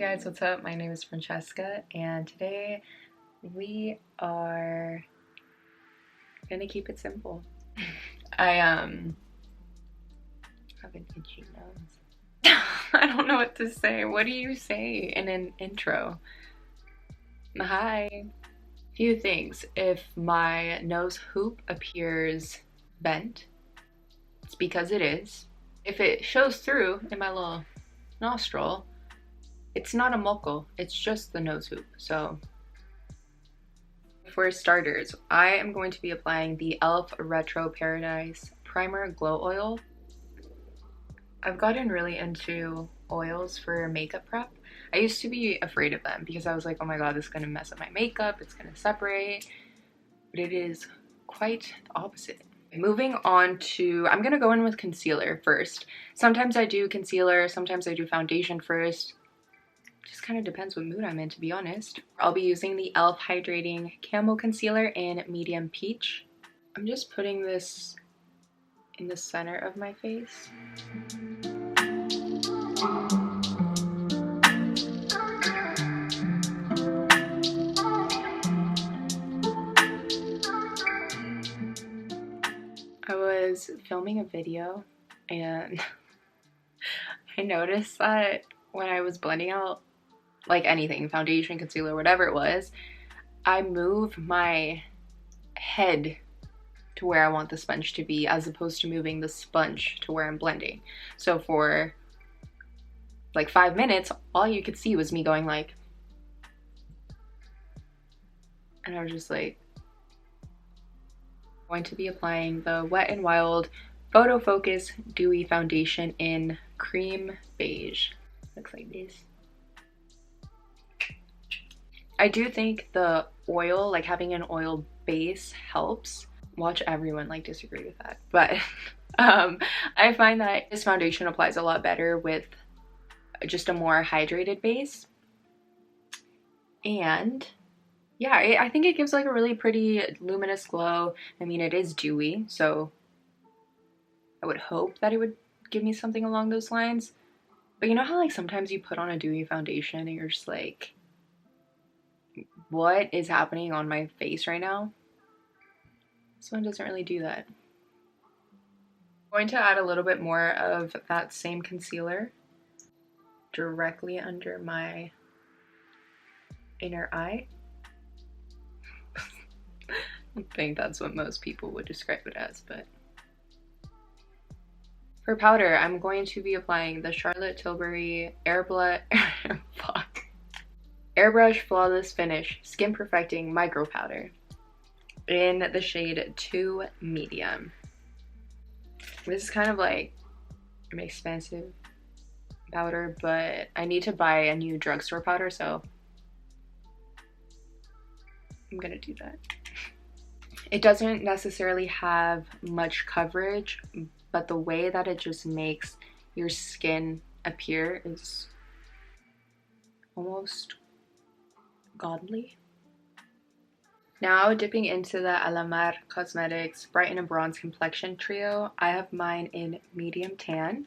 guys, what's up? My name is Francesca, and today we are gonna keep it simple. I have an itchy nose. I don't know what to say. What do you say in an intro? Hi. Few things. If my nose hoop appears bent, it's because it is. If it shows through in my little nostril, it's not a moco, it's just the nose hoop. So for starters, I am going to be applying the e.l.f. Retro Paradise Primer Glow Oil. I've gotten really into oils for makeup prep. I used to be afraid of them because I was like, oh my god, this is gonna mess up my makeup, it's gonna separate. But it is quite the opposite. Moving on to, I'm gonna go in with concealer first. Sometimes I do concealer, sometimes I do foundation first. Just kind of depends what mood I'm in, to be honest. I'll be using the e.l.f. Hydrating Camel Concealer in Medium Peach. I'm just putting this in the center of my face. I was filming a video and I noticed that when I was blending out like anything, foundation, concealer, whatever it was, I move my head to where I want the sponge to be as opposed to moving the sponge to where I'm blending. So for like 5 minutes, all you could see was me going like, and I was just like, I'm going to be applying the Wet n Wild Photo Focus Dewy Foundation in Cream Beige. Looks like this. I do think the oil, like having an oil base, helps. Watch everyone like disagree with that, but I find that this foundation applies a lot better with just a more hydrated base. And yeah, I think it gives like a really pretty luminous glow. I mean, it is dewy, so I would hope that it would give me something along those lines. But you know how like sometimes you put on a dewy foundation and you're just like, what is happening on my face right now? This one doesn't really do that. I'm going to add a little bit more of that same concealer directly under my inner eye. I think that's what most people would describe it as, but for powder, I'm going to be applying the Charlotte Tilbury Airbrush Flawless Finish Skin Perfecting Micro Powder in the shade 2 Medium. This is kind of like an expensive powder, but I need to buy a new drugstore powder, so I'm gonna do that. It doesn't necessarily have much coverage, but the way that it just makes your skin appear is almost godly. Now dipping into the Alamar Cosmetics Brighten and Bronze Complexion Trio. I have mine in Medium Tan.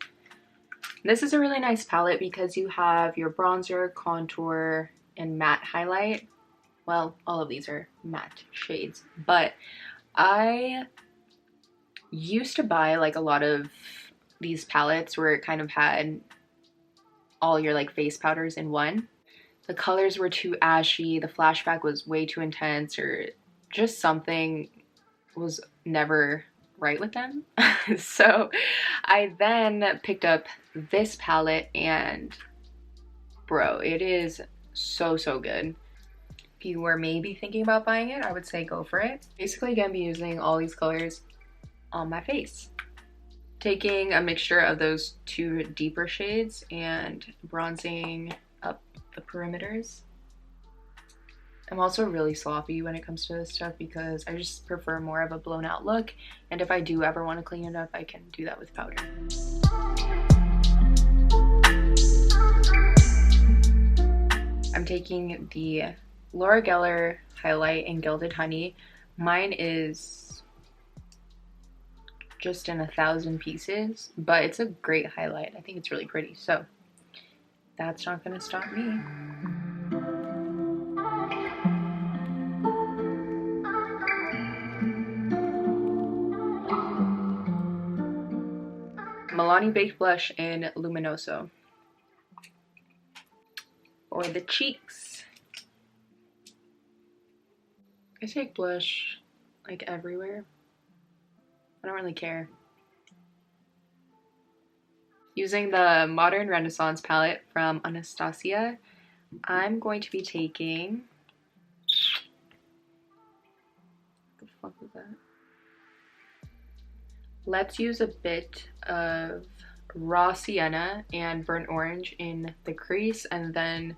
This is a really nice palette because you have your bronzer, contour, and matte highlight. Well, all of these are matte shades, but I used to buy like a lot of these palettes where it kind of had all your like face powders in one. The colors were too ashy, the flashback was way too intense, or just something was never right with them. So I then picked up this palette and bro, it is so good. If you were maybe thinking about buying it, I would say go for it. Basically gonna be using all these colors on my face. Taking a mixture of those two deeper shades and bronzing up the perimeters. I'm also really sloppy when it comes to this stuff because I just prefer more of a blown out look, and if I do ever want to clean it up, I can do that with powder. I'm taking the Laura Geller highlight in Gilded Honey. Mine is just in 1,000 pieces, but it's a great highlight. I think it's really pretty. So that's not gonna stop me. Milani Baked Blush in Luminoso. For the cheeks. I take blush like everywhere. I don't really care. Using the Modern Renaissance palette from Anastasia, I'm going to be taking... What the fuck was that? Let's use a bit of raw sienna and burnt orange in the crease, and then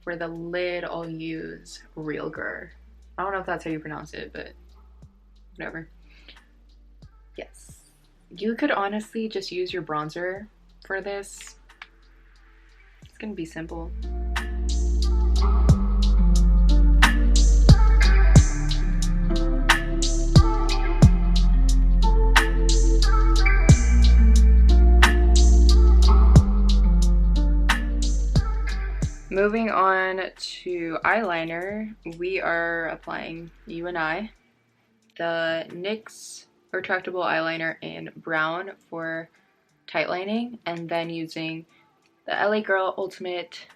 for the lid I'll use Real Gur. I don't know if that's how you pronounce it, but whatever. Yes. You could honestly just use your bronzer for this. It's gonna be simple. Moving on to eyeliner, we are applying You and I, the NYX retractable eyeliner in brown for tight lining, and then using the LA Girl Ultimate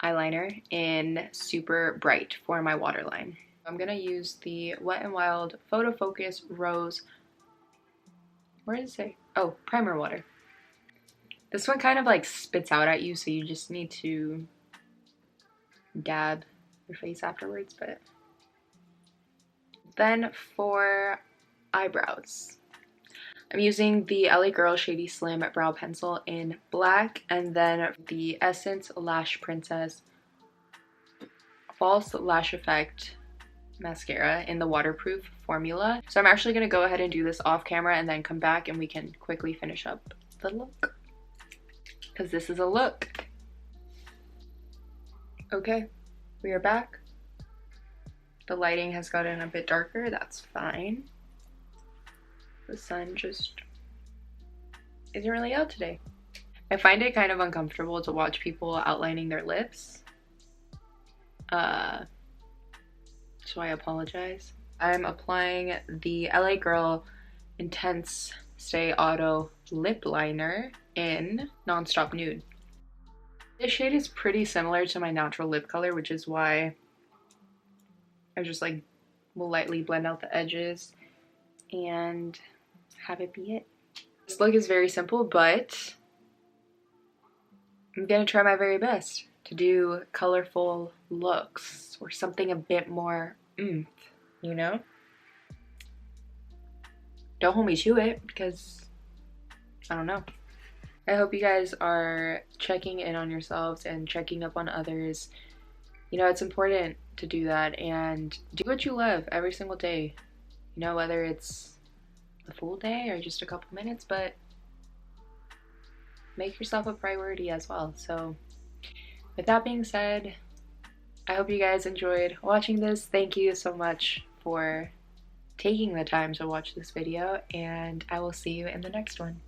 eyeliner in super bright for my waterline. I'm gonna use the Wet n Wild Photo Focus Rose, where does it say? Oh, primer water. This one kind of like spits out at you, so you just need to dab your face afterwards. But then for eyebrows, I'm using the LA Girl Shady Slim Brow Pencil in black, and then the Essence Lash Princess False Lash Effect mascara in the waterproof formula. So I'm actually going to go ahead and do this off camera and then come back and we can quickly finish up the look, because this is a look. Okay, we are back. The lighting has gotten a bit darker, that's fine. The sun just isn't really out today. I find it kind of uncomfortable to watch people outlining their lips. So I apologize. I'm applying the LA Girl Intense Stay Auto Lip Liner in Nonstop Nude. This shade is pretty similar to my natural lip color, which is why I just like will lightly blend out the edges and have it be it. This look is very simple, but I'm gonna try my very best to do colorful looks or something a bit more oomph, you know? Don't hold me to it because I don't know. I hope you guys are checking in on yourselves and checking up on others. You know, it's important to do that and do what you love every single day. You know, whether it's a full day or just a couple minutes, but make yourself a priority as well. So with that being said, I hope you guys enjoyed watching this. Thank you so much for taking the time to watch this video, and I will see you in the next one.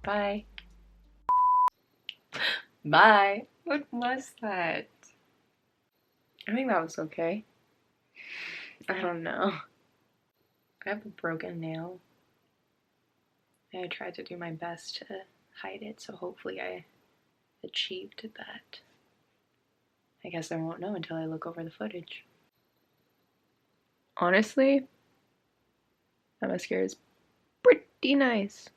Bye. Bye. What was that? I think that was okay. I don't know. I have a broken nail. I tried to do my best to hide it, so hopefully I achieved that. I guess I won't know until I look over the footage. Honestly, that mascara is pretty nice.